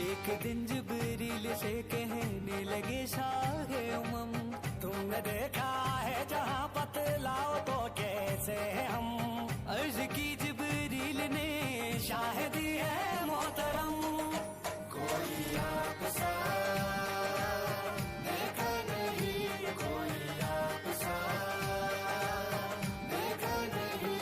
एक दिन जिब्रील से कहने लगे शाहे उमम, तुमने देखा है जहाँ बतलाओ तो कैसे हम। अर्ज की जिब्रील ने शाहिदी है मोहतरम, कोई आपसा देखा नहीं, कोई आपसा देखा नहीं।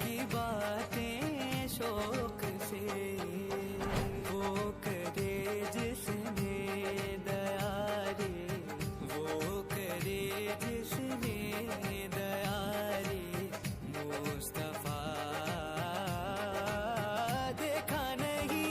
की बातें शौक से वो करे जिसने दया रे, वो करे जिसने दया रे। मुस्तफा देखा नहीं,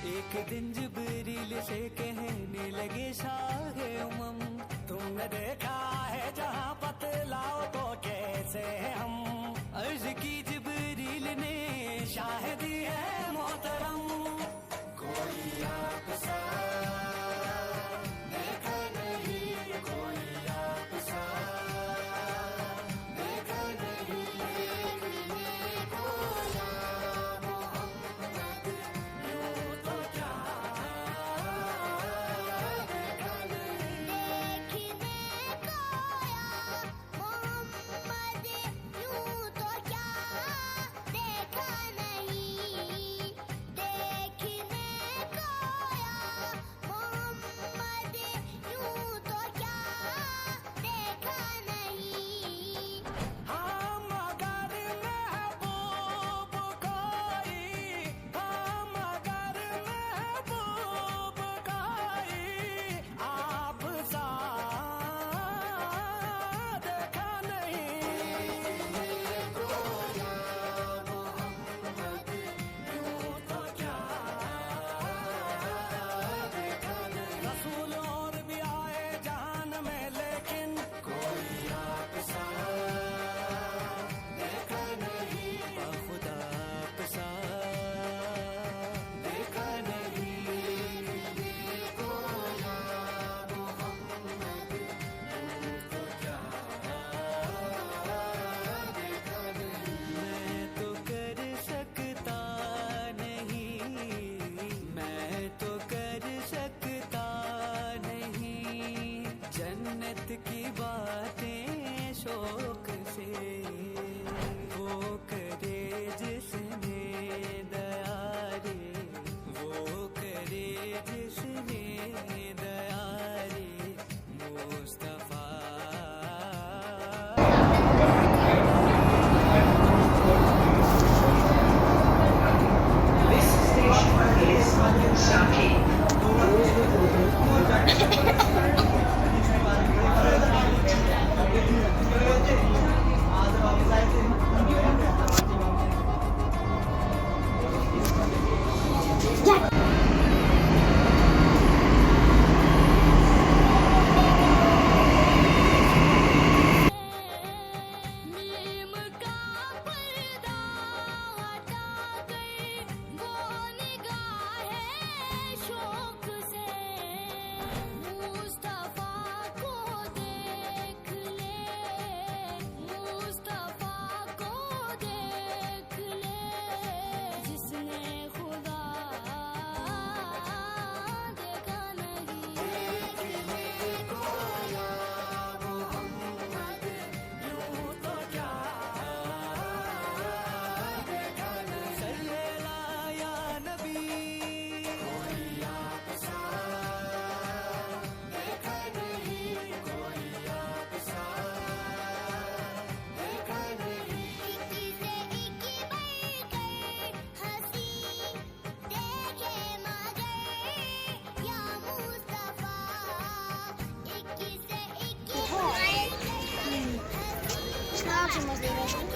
एक दिन जिब्रील से कहने लगे शाहे उमम, तुमने देखा है जहाँ बतलाओ तो कैसे हम। शाहिदी है मोहतरम, कोई आप सा देखा नहीं, कोई आप सा देखा नहीं। देखने को या मोहम्मद यूं तो क्या देखा नहीं। देखने को या मोहम्मद यूं तो क्या देखा नहीं। देखने को या मोहम्मद यूं तो क्या देखा नहीं। हम अगर महबूब कोई, हम अगर महबूब कोई आप सा देखा नहीं। को या मोहम्मद यूं तो क्या देखा नहीं। रसूल और भी आए जहान में, लेकिन कोई आप सा देखा नहीं। खुदा आप सा देखा नहीं। को या मोहम्मद यूं तो क्या देखा नहीं। मैं तो कर सकता नहीं, मैं तो कर सकता नहीं जन्नत की बातें शौक से। वो करे जिसने दया रे, वो करे जिसने दया रे Mustafa. This station is Saki. नीम का पर्दा हटा कर वो निगाहें शौक से मुस्तफा को देख ले, मुस्तफा को देख ले जिसने खुदा देखा नहीं। देखने को या मोहम्मद यूं तो क्या देखा नहीं। सल्लल्ला या नबी, कोई आप सा देखा नहीं, कोई आप सा देखा नहीं। इक्की से इक्की बढ़कर हंसी देखे मगर या मुस्तफा। इक्की से इक्की बढ़कर हंसी